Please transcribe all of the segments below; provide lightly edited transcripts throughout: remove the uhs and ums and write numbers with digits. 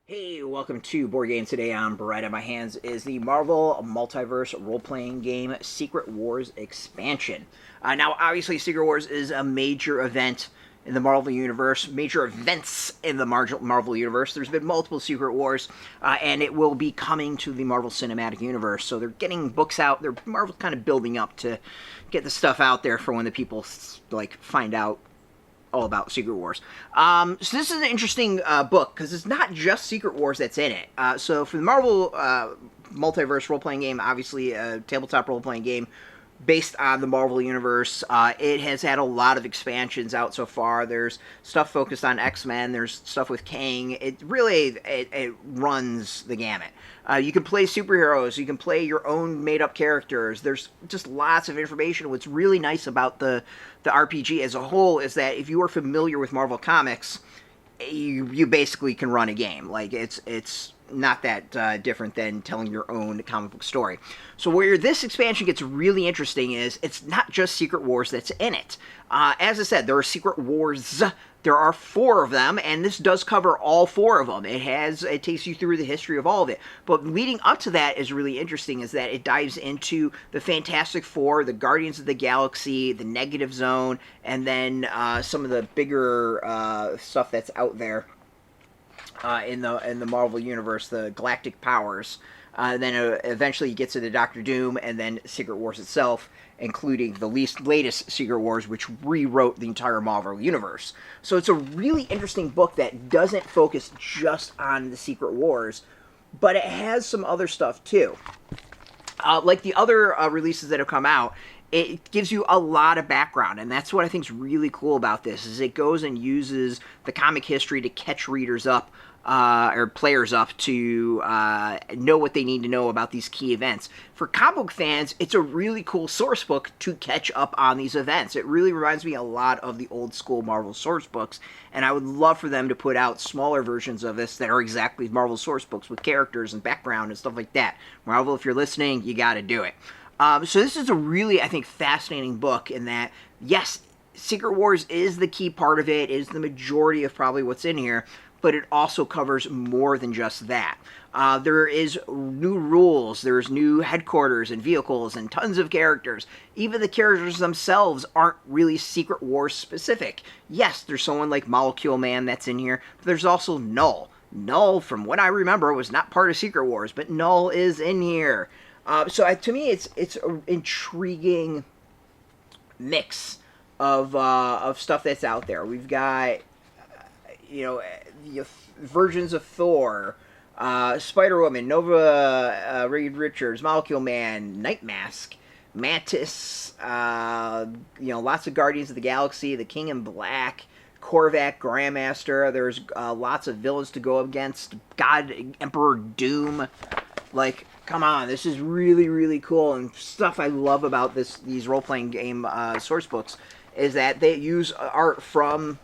Hey, welcome to Board Game. Today on right in my hands is the Marvel Multiverse Role-Playing Game Secret Wars expansion. Now, obviously, Secret Wars is a major event in the Marvel Universe, major events in the Marvel Universe. There's been multiple Secret Wars, and it will be coming to the Marvel Cinematic Universe. So they're getting books out. Marvel's kind of building up to get the stuff out there for when the people find out all about Secret Wars. So this is an interesting book because it's not just Secret Wars that's in it. So for the Marvel Multiverse Role-Playing Game, obviously a tabletop role-playing game based on the Marvel Universe, it has had a lot of expansions out so far. There's stuff focused on X-Men. There's stuff with Kang. It runs the gamut. You can play superheroes. You can play your own made-up characters. There's just lots of information. What's really nice about the RPG as a whole is that if you are familiar with Marvel Comics, you basically can run a game. Like, it's not that different than telling your own comic book story. So where this expansion gets really interesting is it's not just Secret Wars that's in it. As I said, there are Secret Wars. There are 4 of them, and this does cover all 4 of them. It takes you through the history of all of it. But leading up to that is really interesting, is that it dives into the Fantastic Four, the Guardians of the Galaxy, the Negative Zone, and then some of the bigger stuff that's out there in the Marvel Universe, the Galactic Powers. Then eventually you get to the Doctor Doom, and then Secret Wars itself, including the latest Secret Wars, which rewrote the entire Marvel Universe. So it's a really interesting book that doesn't focus just on the Secret Wars, but it has some other stuff too. Like the other releases that have come out, it gives you a lot of background, and that's what I think is really cool about this, is it goes and uses the comic history to catch readers up, or players up, to know what they need to know about these key events. For comic book fans, it's a really cool source book to catch up on these events. It really reminds me a lot of the old school Marvel source books, and I would love for them to put out smaller versions of this that are exactly Marvel source books with characters and background and stuff like that. Marvel, if you're listening, you gotta do it. So this is a really, I think, fascinating book in that, yes, Secret Wars is the key part of it, is the majority of probably what's in here, but it also covers more than just that. There is new rules, there's new headquarters and vehicles and tons of characters. Even the characters themselves aren't really Secret Wars specific. Yes, there's someone like Molecule Man that's in here, but there's also Null. Null, from what I remember, was not part of Secret Wars, but Null is in here. So to me, it's an intriguing mix of stuff that's out there. We've got versions of Thor, Spider-Woman, Nova, Reed Richards, Molecule Man, Night Mask, Mantis. Lots of Guardians of the Galaxy, the King in Black, Korvac, Grandmaster. There's lots of villains to go against. God, Emperor Doom. Like, come on, this is really, really cool. And stuff I love about these role-playing game source books is that they use art from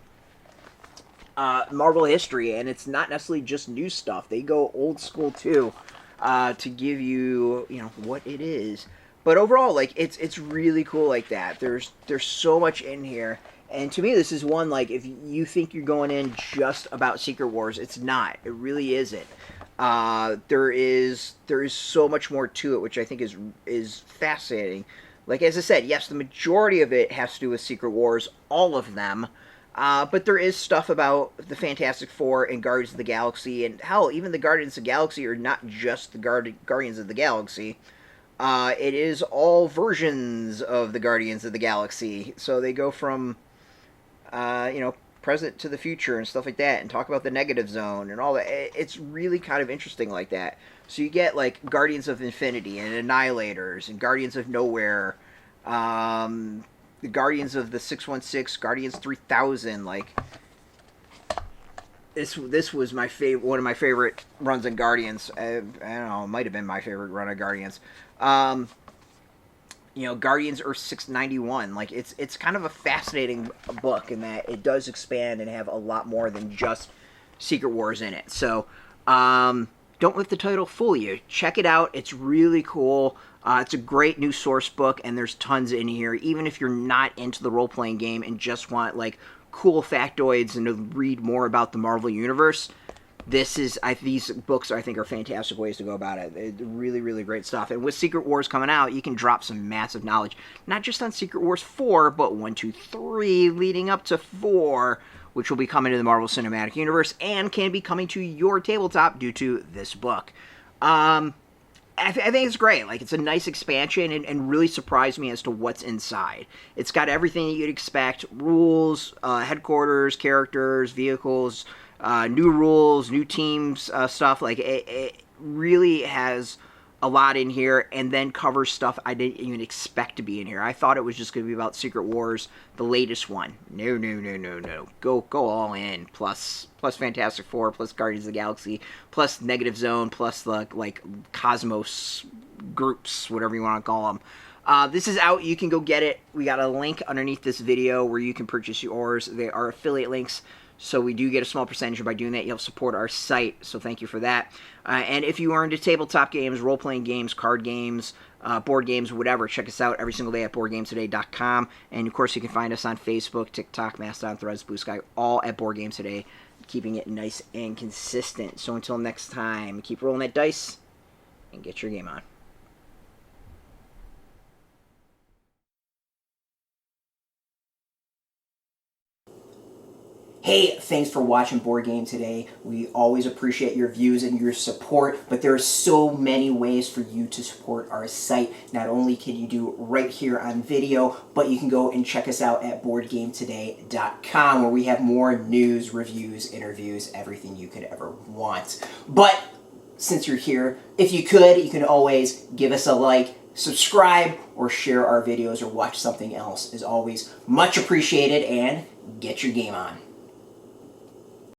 Marvel history, and it's not necessarily just new stuff. They go old school too, to give you, what it is. But overall, like, it's really cool like that. There's so much in here. And to me, this is one, like, if you think you're going in just about Secret Wars, it's not. It really isn't. There is so much more to it, which I think is fascinating. Like, as I said, yes, the majority of it has to do with Secret Wars, all of them. But there is stuff about the Fantastic Four and Guardians of the Galaxy, and hell, even the Guardians of the Galaxy are not just the Guardians of the Galaxy. It is all versions of the Guardians of the Galaxy. So they go from, present to the future and stuff like that, and talk about the Negative Zone and all that. It's really kind of interesting like that. So you get, like, Guardians of Infinity and Annihilators and Guardians of Nowhere, the Guardians of the 616, Guardians 3000. Like, this was one of my favorite runs in Guardians. I don't know, it might have been my favorite run of Guardians. Guardians Earth 691. Like, it's kind of a fascinating book in that it does expand and have a lot more than just Secret Wars in it. So, don't let the title fool you. Check it out. It's really cool. It's a great new source book, and there's tons in here. Even if you're not into the role-playing game and just want, like, cool factoids and to read more about the Marvel Universe, these books I think are fantastic ways to go about it. They're really, really great stuff. And with Secret Wars coming out, you can drop some massive knowledge, not just on Secret Wars 4, but 1, 2, 3, leading up to 4, which will be coming to the Marvel Cinematic Universe and can be coming to your tabletop due to this book. I think it's great. Like, it's a nice expansion and really surprised me as to what's inside. It's got everything that you'd expect: rules, headquarters, characters, vehicles, new rules, new teams, stuff. Like, it really has a lot in here, and then covers stuff I didn't even expect to be in here. I thought it was just going to be about Secret Wars, the latest one. No, no, no, no, no. Go all in. Plus Fantastic Four, plus Guardians of the Galaxy, plus Negative Zone, plus the, like, Cosmos groups, whatever you want to call them. This is out. You can go get it. We got a link underneath this video where you can purchase yours. They are affiliate links, so we do get a small percentage, and by doing that, you'll support our site, so thank you for that. And if you are into tabletop games, role-playing games, card games, board games, whatever, check us out every single day at BoardGameToday.com. And, of course, you can find us on Facebook, TikTok, Mastodon, Threads, Blue Sky, all at Board Game Today, keeping it nice and consistent. So until next time, keep rolling that dice and get your game on. Hey, thanks for watching Board Game Today. We always appreciate your views and your support, but there are so many ways for you to support our site. Not only can you do right here on video, but you can go and check us out at BoardGameToday.com, where we have more news, reviews, interviews, everything you could ever want. But since you're here, if you could, you can always give us a like, subscribe, or share our videos, or watch something else. Is always much appreciated, and get your game on.